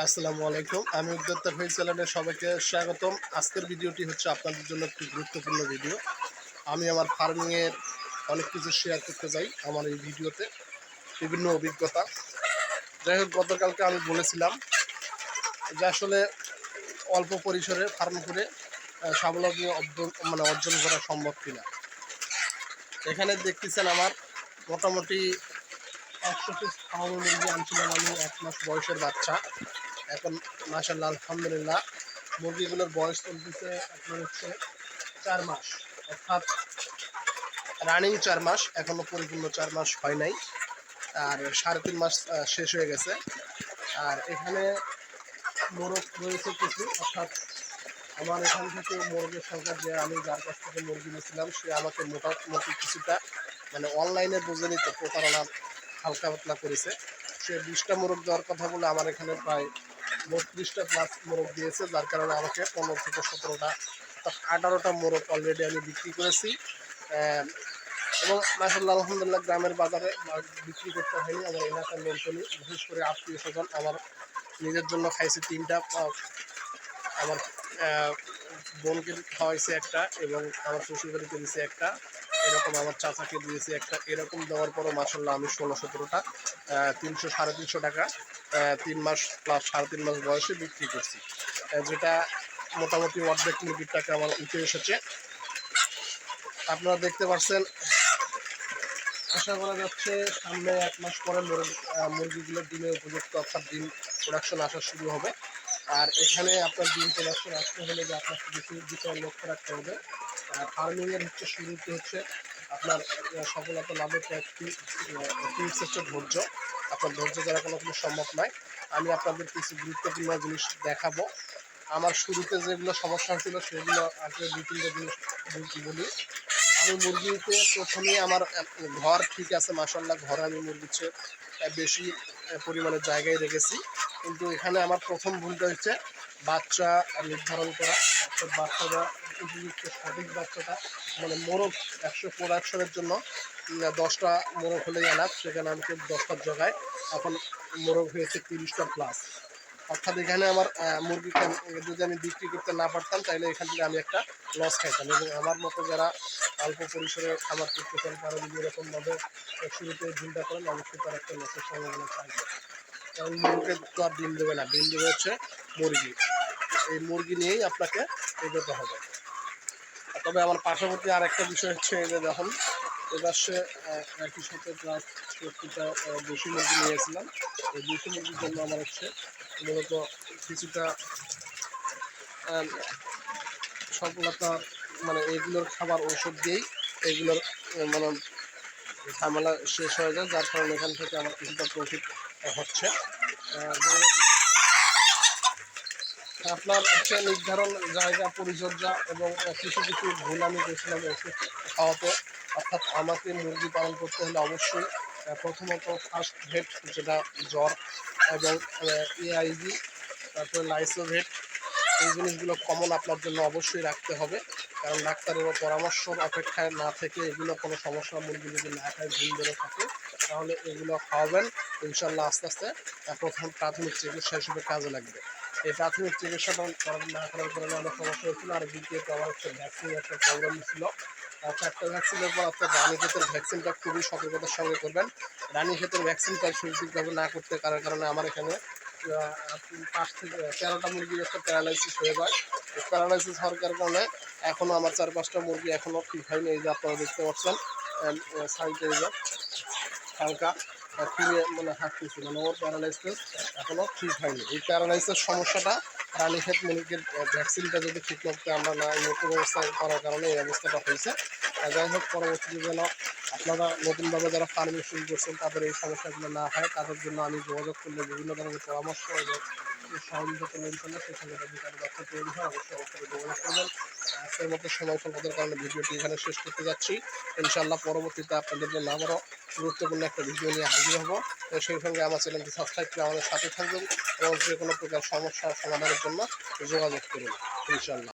আসসালামু আলাইকুম। আমি উদ্যোক্তা ভাই চ্যানেলে সবাইকে স্বাগতম। আজকের ভিডিওটি হচ্ছে আপনাদের জন্য একটি গুরুত্বপূর্ণ ভিডিও। আমি আমার ফার্মিংয়ের অনেক কিছু শেয়ার করতে চাই আমার এই ভিডিওতে, বিভিন্ন অভিজ্ঞতা। যাই হোক, গতকালকে আমি বলেছিলাম যে আসলে অল্প পরিসরে ফার্ম করে স্বাবলম্বী অর্জন করা সম্ভব কিনা। এখানে দেখতেছেন আমার মোটামুটি 100 পিস ফার্ম মুরগি আনছিলাম আমি 1 মাস বয়সের বাচ্চা। এখন মাশাআল্লাহ আলহামদুলিল্লাহ মুরগিগুলোর বয়স চলতেছে আপনার হচ্ছে 4 মাস, অর্থাৎ রানিং 4 মাস, এখনও পরিপূর্ণ 4 মাস হয় নাই। আর 3.5 মাস শেষ হয়ে গেছে। আর এখানে মোরগ রয়েছে কিছু, অর্থাৎ আমার এখান থেকে মোরগের সংখ্যা, যে আমি যার কাছ থেকে মুরগি নিয়েছিলাম সে আমাকে মোটামুটি কিছুটা অনলাইনে বুঝে নিতে প্রতারণা হালকা পাতলা করেছে। সে 20টা মোরগ দেওয়ার কথা বলে আমার এখানে প্রায় 32টা প্লাস মোরগ দিয়েছে, যার কারণে আমাকে 15 থেকে 17টা অর্থাৎ 18টা মোরগ অলরেডি আমি বিক্রি করেছি। এবং মাশাআল্লাহ আলহামদুলিল্লাহ গ্রামের বাজারে বিক্রি করতে হয়নি, আমার এলাকার লোকজনই, বিশেষ করে আত্মীয় স্বজন, আমার নিজের জন্য খাইছি 3টা, আমার বোনকে খাওয়াইছে একটা, এবং আমার শ্বশুরবাড়িতে দিয়েছে একটা, এরকম আমার চাচাকে দিয়েছি একটা। এরকম দেওয়ার পরও মাশাআল্লাহ আমি 16-17টা 300-350 টাকা 3 মাস প্লাস 3.5 মাস বয়সে বিক্রি করছি, যেটা মোটামুটি অর্ধেক মুরগির টাকা আমার উঠে এসেছে। আপনারা দেখতে পাচ্ছেন। আশা করা যাচ্ছে সামনে 1 মাস পরে মুরগিগুলোর ডিমের উপযুক্ত, অর্থাৎ ডিম প্রোডাকশন আসা শুরু হবে। আর এখানে আপনার ডিম প্রোডাকশন আসতে হলে যে আপনার কিছু বিষয় লক্ষ্য রাখতে হবে। ফার্মিংয়ের শুরুতে হচ্ছে আপনার সফলতা লাভের কয়েকটি টিপস হচ্ছে ধৈর্য। আপনার ধৈর্য দ্বারা কোনো সম্ভব নয়। আমি আপনাদের কিছু গুরুত্বপূর্ণ জিনিস দেখাবো। আমার শুরুতে যেগুলো সমস্যা হয়েছিল সেগুলো আগে 2-3টা জিনিস বলি। আমি মুরগিতে প্রথমেই আমার ঘর ঠিক আছে, মাশাআল্লাহ ঘরে আমি মুরগির চেয়ে বেশি পরিমাণে জায়গায় রেখেছি। কিন্তু এখানে আমার প্রথম ভুলটা হচ্ছে বাচ্চা নির্ধারণ করা, অর্থাৎ বাচ্চাটা উপযুক্ত সঠিক বাচ্চাটা, মোরগ 100 প্রোডাকশনের জন্য 10টা মোরগ হলেই আনাপ, সেখানে আমাকে 10টার জায়গায় এখন মোরগ হয়েছে 30টা প্লাস। অর্থাৎ এখানে আমার মুরগিকে যদি আমি বিক্রি করতে না পারতাম তাহলে এখান থেকে আমি একটা লস খাইতাম, এবং আমার মতো যারা অল্প পরিসরে খাবার করতে চান তারা যদি এরকমভাবে শুরুতে ডিমটা করেন অবশ্যই তার একটা লসের সম্ভাবনা থাকবে। কারণ মুরগি তো আর ডিম দেবে না, ডিম দেবে হচ্ছে মুরগি। এই মুরগি নিয়েই আপনাকে এগোতে হবে। তবে আমার পার্শ্ববর্তী আর একটা বিষয় হচ্ছে, এই যে যখন এবার সে একই সাথে প্রায় 70টা দেশি মুরগি নিয়েছিলাম। এই দেশি মুরগির জন্য আমার হচ্ছে মূলত কিছুটা সফলতা, এইগুলোর খাবার ঔষধ দিয়েই এইগুলোর মানে ঝামেলা শেষ হয়ে যায়, যার কারণে এখান থেকে আমার কিছুটা প্রফিট হচ্ছে। আপনার হচ্ছে নির্ধারণ জায়গা, পরিচর্যা এবং কিছু ভুল আমি করেছিলাম ওষুধ খাওয়াতে। অর্থাৎ আমাকে মুরগি পালন করতে হলে অবশ্যই প্রথমত ফার্স্ট ভেট, যেটা জ্বর, এবং এআইভি, তারপরে লাইসোভেট, এই জিনিসগুলো কমন আপনার জন্য অবশ্যই রাখতে হবে। কারণ ডাক্তারের পরামর্শ অপেক্ষায় না থেকে এগুলো কোনো সমস্যা মুরগি যদি না খায়, ভুল ধরে থাকে, তাহলে এগুলো খাওয়াবেন। ইনশাল্লাহ আস্তে আস্তে প্রথম প্রাথমিক চিকিৎসা হিসেবে কাজে লাগবে। এই প্রাথমিক চিকিৎসাটা না করার কারণে অনেক সমস্যা হয়েছিল। আর দ্বিতীয়ত আমার হচ্ছে ভ্যাকসিন একটা প্রবলেম ছিল। 4টা ভ্যাকসিনের পর আপনার রানীক্ষেতের ভ্যাকসিনটা খুবই সতর্কতার সঙ্গে করবেন। রানীক্ষেতের ভ্যাকসিনটা সঠিকভাবে না করতে কারণে আমার এখানে 5 থেকে 13টা মুরগির একটা প্যারালাইসিস হয়ে যায়। এই প্যারালাইসিস হওয়ার কারণে এখনও আমার 4-5টা মুরগি এখনও ঠিক হয়নি। এই যে আপনারা দেখতে পাচ্ছেন সাইডে হালকা ফিরে হাঁটতেছি, ওর প্যারালাইসিস এখনও ঠিক হয়নি। এই প্যারালাইসিসের সমস্যাটা রানীক্ষেত মুরগির ভ্যাকসিনটা যদি ঠিক মতো আমরা না নতুন অবস্থা করার কারণে এই অবস্থাটা হয়েছে। যাই হোক, পরবর্তীতে যেন আপনারা নতুনভাবে যারা ফার্মিং শুরু করছেন তাদের এই সমস্যাগুলো না হয়, তাদের জন্য আমি যোগাযোগ করলে বিভিন্ন ধরনের পরামর্শ এবং সহযোগিতা মেনশনে সেখানে বাচ্চা তৈরি হয়, অবশ্যই যোগাযোগ করবেন। আজকের মতো সময় স্বল্পতার কারণে ভিডিওটি এখানে শেষ করতে যাচ্ছি। ইনশাআল্লাহ পরবর্তীতে আপনাদের জন্য আবারও গুরুত্বপূর্ণ একটা ভিডিও নিয়ে হাজির হব। সেই সঙ্গে আমার চ্যানেলটি সাবস্ক্রাইব করে আমাদের সাথে থাকবেন এবং যে কোনো প্রকার সমস্যার সমাধানের জন্য যোগাযোগ করুন ইনশাআল্লাহ।